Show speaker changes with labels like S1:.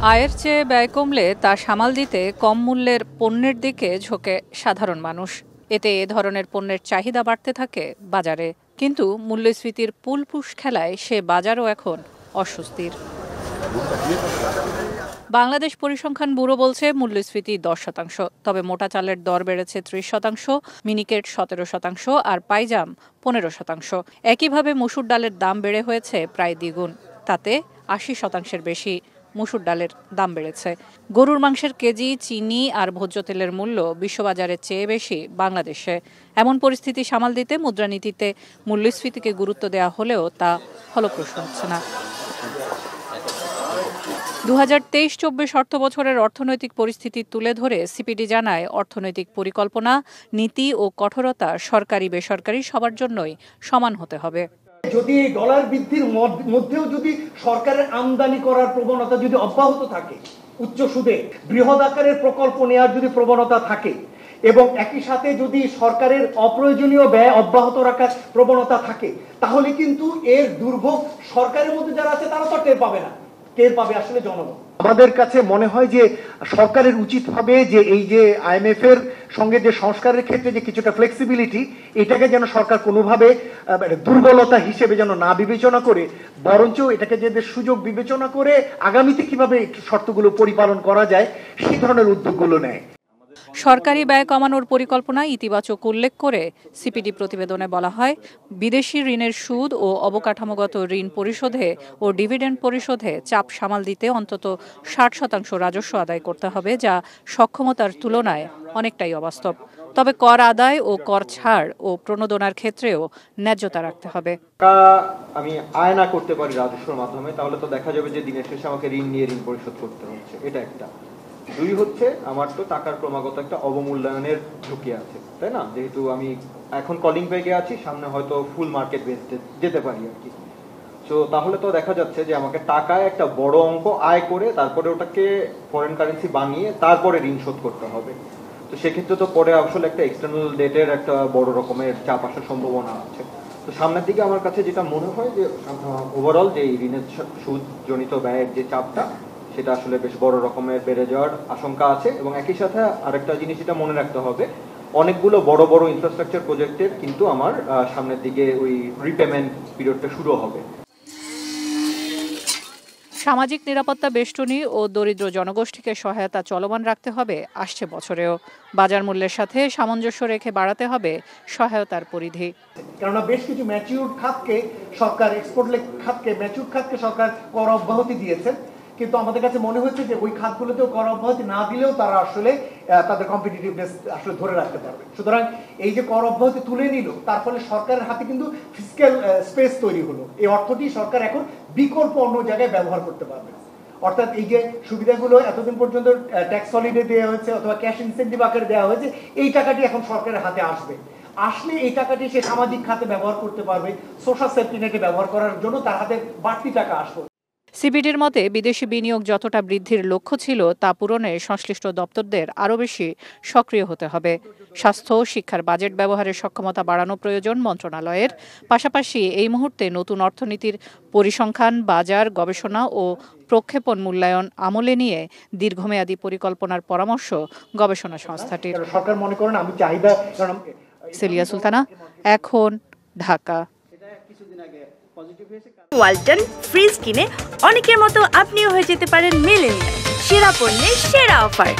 S1: আয়ের চেয়ে ব্যয় কমলে তা সামাল দিতে কম মূল্যের পণ্যের দিকে ঝোঁকে সাধারণ মানুষ। এতে এ ধরনের পণ্যের চাহিদা বাড়তে থাকে বাজারে। কিন্তু মূল্যস্ফীতির পুলপুশ খেলায় সে বাজারও এখন অস্বস্তির। বাংলাদেশ পরিসংখ্যান ব্যুরো বলছে মূল্যস্ফীতি 10%, তবে মোটা চালের দর বেড়েছে 30%, মিনিকেট 17% আর পাইজাম 15%। একইভাবে মসুর ডালের দাম বেড়ে হয়েছে প্রায় দ্বিগুণ, তাতে 80% বেশি মসুর ডালের দাম বেড়েছে। গরুর মাংসের কেজি, চিনি আর ভোজ্য তেলের মূল্য বিশ্ববাজারের চেয়ে বেশি বাংলাদেশে। এমন পরিস্থিতি সামাল দিতে মুদ্রানীতিতে মূল্যস্ফীতিকে গুরুত্ব দেওয়া হলেও তা ফলপ্রসূ হচ্ছে না। 2023-24 অর্থবছরের অর্থনৈতিক পরিস্থিতি তুলে ধরে সিপিডি জানায়, অর্থনৈতিক পরিকল্পনা, নীতি ও কঠোরতা সরকারি বেসরকারি সবার জন্যই সমান হতে হবে।
S2: যদি এই ডলার বৃদ্ধির মধ্যেও যদি সরকারের আমদানি করার প্রবণতা যদি অব্যাহত থাকে, উচ্চ সুদে বৃহৎ আকারের প্রকল্প নেওয়ার যদি প্রবণতা থাকে এবং একই সাথে যদি সরকারের অপ্রয়োজনীয় ব্যয় অব্যাহত রাখার প্রবণতা থাকে, তাহলে কিন্তু এর দুর্ভোগ সরকারের মধ্যে যারা আছে তারা তো টের পাবে না, টের পাবে আসলে জনগণ। আমাদের কাছে মনে হয় যে সরকারের উচিত হবে যে এই যে আইএমএফ এর সঙ্গে যে সংস্কারের ক্ষেত্রে যে কিছুটা ফ্লেক্সিবিলিটি, এটাকে যেন সরকার কোনোভাবে দুর্বলতা হিসেবে যেন না বিবেচনা করে, বরঞ্চ এটাকে যে সুযোগ বিবেচনা করে আগামীতে কিভাবে শর্তগুলো পরিপালন করা যায় সেই ধরনের উদ্যোগগুলো নেয়।
S1: সরকারি ব্যয় কমানোর পরিকল্পনা ইতিবাচক উল্লেখ করে সিপিডি প্রতিবেদনে বলা হয়, বিদেশি ঋণের সুদ ও অবকাঠামোগত ঋণ পরিশোধে ও ডিভিডেন্ড পরিশোধে চাপ সামাল দিতে অন্তত 60% রাজস্ব আদায় করতে হবে, যা সক্ষমতার তুলনায় অনেকটাই অবাস্তব। তবে কর আদায় ও কর ছাড় ও প্রণোদনার ক্ষেত্রেও ন্যায্যতা রাখতে হবে।
S3: আমি আয় না করতে পারি রাজস্বের মাধ্যমে, তাহলে তো দেখা যাবে যে দিনের শেষে আমাকে ঋণ নিয়ে ঋণ পরিশোধ করতে হচ্ছে। এটা একটা। দুই হচ্ছে, আমার তো টাকার ক্রমাগত একটা অবমূল্যায়নের ঝুঁকি আছে, তাই না? যেহেতু আমি এখন কলিং ব্যাগে আছি, সামনে হয়তো ফুল মার্কেট বেসডে যেতে পারি আর কি। তো তাহলে তো দেখা যাচ্ছে যে আমাকে টাকায় একটা বড় অঙ্ক আয় করে তারপরে ওটাকে ফরেন কারেন্সি বানিয়ে তারপরে ঋণ শোধ করতে হবে। তো সেক্ষেত্রে তো পরে আসলে একটা এক্সটার্নাল ডেটের একটা বড় রকমের চাপ আসার সম্ভাবনা আছে। তো সামনের দিকে আমার কাছে যেটা মনে হয় যে ওভারঅল যে ঋণের সুদ জনিত ব্যয়ের যে চাপটা, সেটা আসলে বেশ বড় রকমের বেড়ে যাওয়ার আশঙ্কা আছে। এবং একই সাথে আরেকটা জিনিস যেটা মনে রাখতে হবে, অনেকগুলো বড় বড় ইনফ্রাস্ট্রাকচার প্রজেক্টের কিন্তু আমার সামনের দিকে ওই রিপেমেন্ট পিরিয়ডটা শুরু হবে।
S1: সামাজিক নিরাপত্তা বেষ্টনী ও দরিদ্র জনগোষ্ঠীকে সহায়তা চলমান রাখতে হবে আসছে বছরেও। বাজার মূল্যের সাথে সামঞ্জস্য রেখে বাড়াতে হবে সহায়তার পরিধি।
S2: কেননা বেশ কিছু ম্যাচিউরড খাতকে সরকার, এক্সপোর্ট খাতকে, ম্যাচিউরড খাতকে সরকার কর অব্যাহতি দিয়েছেন, কিন্তু আমাদের কাছে মনে হচ্ছে যে ওই খাতগুলোতেও কর অব্যাহতি না দিলেও তারা আসলে তাদের কম্পিটিটিভনেস আসলে ধরে রাখতে পারবে। সুতরাং এই যে কর অব্যাহতি তুলে নিল, তার ফলে সরকারের হাতে কিন্তু ফিসক্যাল স্পেস তৈরি হলো। এই অর্থটি সরকার এখন বিকল্প অন্য জায়গায় ব্যবহার করতে পারবে। অর্থাৎ এই যে সুবিধাগুলো এতদিন পর্যন্ত ট্যাক্স হলিডে দেওয়া হয়েছে অথবা ক্যাশ ইনসেন্টিভ আকারে দেওয়া হয়েছে, এই টাকাটি এখন সরকারের হাতে আসবে। আসলে এই টাকাটি সে সামাজিক খাতে ব্যবহার করতে পারবে, সোশ্যাল সেফটি নেটে ব্যবহার করার জন্য তার হাতে বাড়তি টাকা আসবে।
S1: সিপিডির মতে, বিদেশি বিনিয়োগ যতটা বৃদ্ধির লক্ষ্য ছিল তা পূরণে সংশ্লিষ্ট দপ্তরদের আরও বেশি সক্রিয় হতে হবে। স্বাস্থ্য ও শিক্ষার বাজেট ব্যবহারের সক্ষমতা বাড়ানো প্রয়োজন মন্ত্রণালয়ের। পাশাপাশি এই মুহূর্তে নতুন অর্থনীতির পরিসংখ্যান, বাজার গবেষণা ও প্রক্ষেপণ মূল্যায়ন আমলে নিয়ে দীর্ঘমেয়াদী পরিকল্পনার পরামর্শ গবেষণা সংস্থাটির।
S2: সরকার মনে করেন আমি চাহিদা।
S1: সেলিয়া সুলতানা, এখন, ঢাকা।
S4: ওয়ালটন ফ্রিজ কিনে অনেকের মতো আপনিও হয়ে যেতে পারেন মিলেনিয়াল। সেরা পণ্যের সেরা অফার।